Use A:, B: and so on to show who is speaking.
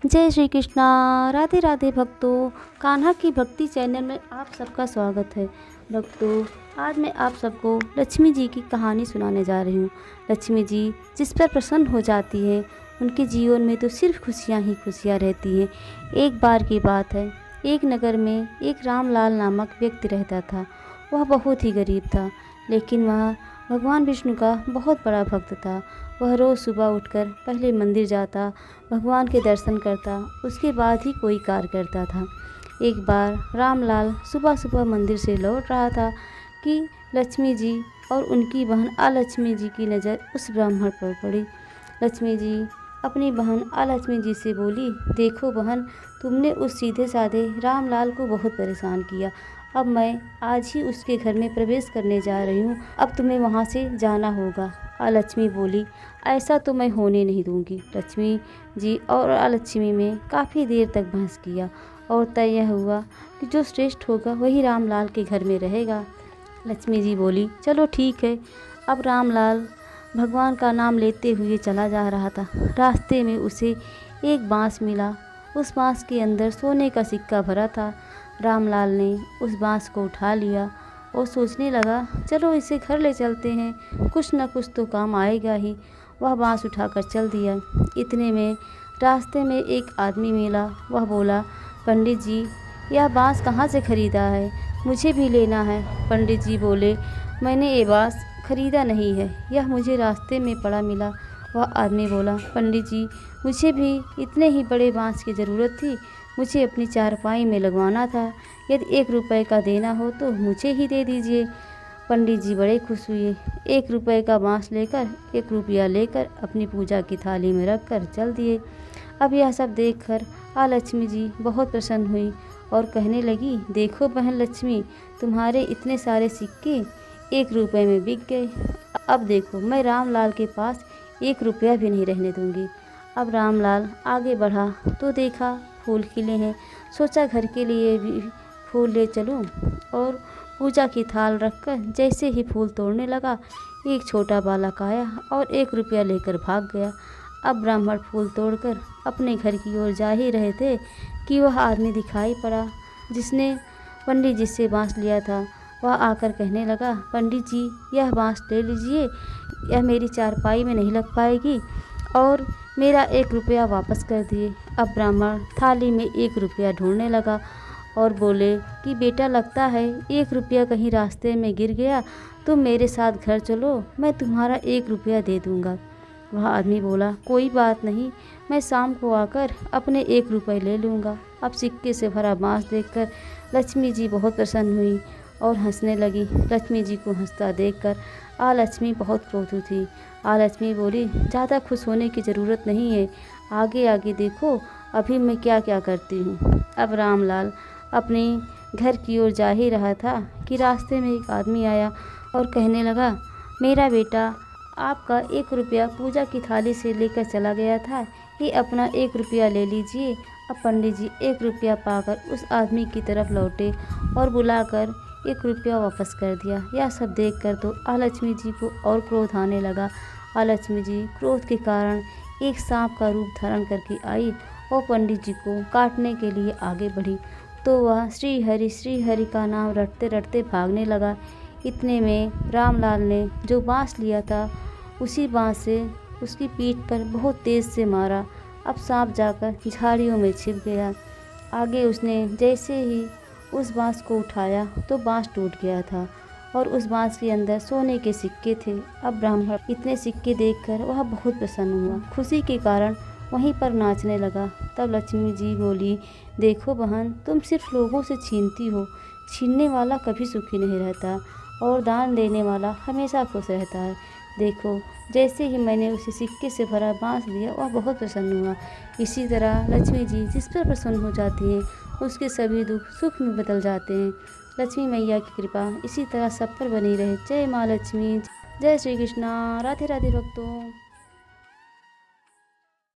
A: जय श्री कृष्णा। राधे राधे भक्तों, कान्हा की भक्ति चैनल में आप सबका स्वागत है। भक्तों, आज मैं आप सबको लक्ष्मी जी की कहानी सुनाने जा रही हूँ। लक्ष्मी जी जिस पर प्रसन्न हो जाती है, उनके जीवन में तो सिर्फ खुशियाँ ही खुशियाँ रहती हैं। एक बार की बात है, एक नगर में एक रामलाल नामक व्यक्ति रहता था। वह बहुत ही गरीब था, लेकिन वह भगवान विष्णु का बहुत बड़ा भक्त था। वह रोज़ सुबह उठकर पहले मंदिर जाता, भगवान के दर्शन करता, उसके बाद ही कोई कार्य करता था। एक बार रामलाल सुबह सुबह मंदिर से लौट रहा था कि लक्ष्मी जी और उनकी बहन अलक्ष्मी जी की नज़र उस ब्राह्मण पर पड़ी। लक्ष्मी जी अपनी बहन अलक्ष्मी जी से बोली, देखो बहन, तुमने उस सीधे साधे रामलाल को बहुत परेशान किया। अब मैं आज ही उसके घर में प्रवेश करने जा रही हूँ। अब तुम्हें वहाँ से जाना होगा। अलक्ष्मी बोली, ऐसा तो मैं होने नहीं दूंगी। लक्ष्मी जी और अलक्ष्मी में काफ़ी देर तक बहस किया और तय यह हुआ कि जो श्रेष्ठ होगा वही रामलाल के घर में रहेगा। लक्ष्मी जी बोली, चलो ठीक है। अब रामलाल भगवान का नाम लेते हुए चला जा रहा था। रास्ते में उसे एक बांस मिला। उस बांस के अंदर सोने का सिक्का भरा था। रामलाल ने उस बांस को उठा लिया और सोचने लगा, चलो इसे घर ले चलते हैं, कुछ न कुछ तो काम आएगा ही। वह बांस उठाकर चल दिया। इतने में रास्ते में एक आदमी मिला। वह बोला, पंडित जी, यह बांस कहाँ से खरीदा है? मुझे भी लेना है। पंडित जी बोले, मैंने ये बांस खरीदा नहीं है, यह मुझे रास्ते में पड़ा मिला। वह आदमी बोला, पंडित जी, मुझे भी इतने ही बड़े बांस की ज़रूरत थी, मुझे अपनी चारपाई में लगवाना था। यदि 1 रुपये का देना हो तो मुझे ही दे दीजिए। पंडित जी बड़े खुश हुए। 1 रुपये का बांस लेकर 1 रुपया लेकर अपनी पूजा की थाली में रख कर चल दिए। अब यह सब देखकर लक्ष्मी जी बहुत प्रसन्न हुई और कहने लगी, देखो बहन लक्ष्मी, तुम्हारे इतने सारे सिक्के 1 रुपये में बिक गए। अब देखो, मैं रामलाल के पास 1 रुपया भी नहीं रहने दूंगी। अब रामलाल आगे बढ़ा तो देखा फूल खिले हैं। सोचा घर के लिए भी फूल ले चलूं और पूजा की थाल रखकर जैसे ही फूल तोड़ने लगा, एक छोटा बालक आया और 1 रुपया लेकर भाग गया। अब ब्राह्मण फूल तोड़कर अपने घर की ओर जा ही रहे थे कि वह आदमी दिखाई पड़ा जिसने पंडित जी से बांस लिया था। वह आकर कहने लगा, पंडित जी, यह बांस ले लीजिए, यह मेरी चारपाई में नहीं लग पाएगी और मेरा 1 रुपया वापस कर दिए। अब ब्राह्मण थाली में 1 रुपया ढूंढने लगा और बोले कि बेटा, लगता है 1 रुपया कहीं रास्ते में गिर गया, तुम मेरे साथ घर चलो, मैं तुम्हारा 1 रुपया दे दूँगा। वह आदमी बोला, कोई बात नहीं, मैं शाम को आकर अपने 1 रुपये ले लूँगा। अब सिक्के से भरा बांस देखकर लक्ष्मी जी बहुत प्रसन्न हुई और हंसने लगी। लक्ष्मी जी को हंसता देखकर लक्ष्मी बहुत क्रोधित थी। लक्ष्मी बोली, ज़्यादा खुश होने की ज़रूरत नहीं है, आगे आगे देखो अभी मैं क्या क्या करती हूँ। अब रामलाल अपने घर की ओर जा ही रहा था कि रास्ते में एक आदमी आया और कहने लगा, मेरा बेटा आपका 1 रुपया पूजा की थाली से लेकर चला गया था, ये अपना 1 रुपया ले लीजिए। अब पंडित जी 1 रुपया पाकर उस आदमी की तरफ लौटे और बुलाकर 1 रुपया वापस कर दिया। यह सब देखकर तो लक्ष्मी जी को और क्रोध आने लगा। लक्ष्मी जी क्रोध के कारण एक सांप का रूप धारण करके आई और पंडित जी को काटने के लिए आगे बढ़ी। तो वह श्री हरि का नाम रटते रटते भागने लगा। इतने में रामलाल ने जो बांस लिया था, उसी बांस से उसकी पीठ पर बहुत तेज़ से मारा। अब सांप जाकर झाड़ियों में छिप गया। आगे उसने जैसे ही उस बांस को उठाया तो बांस टूट गया था और उस बांस के अंदर सोने के सिक्के थे। अब ब्राह्मण इतने सिक्के देखकर वह बहुत प्रसन्न हुआ। खुशी के कारण वहीं पर नाचने लगा। तब लक्ष्मी जी बोली, देखो बहन, तुम सिर्फ लोगों से छीनती हो, छीनने वाला कभी सुखी नहीं रहता और दान देने वाला हमेशा खुश रहता है। देखो, जैसे ही मैंने उसे सिक्के से भरा बांस दिया, वह बहुत प्रसन्न हुआ। इसी तरह लक्ष्मी जी जिस पर प्रसन्न हो जाती हैं, उसके सभी दुख सुख में बदल जाते हैं। लक्ष्मी मैया की कृपा इसी तरह सब पर बनी रहे। जय माँ लक्ष्मी। जय श्री कृष्णा। राधे राधे भक्तों।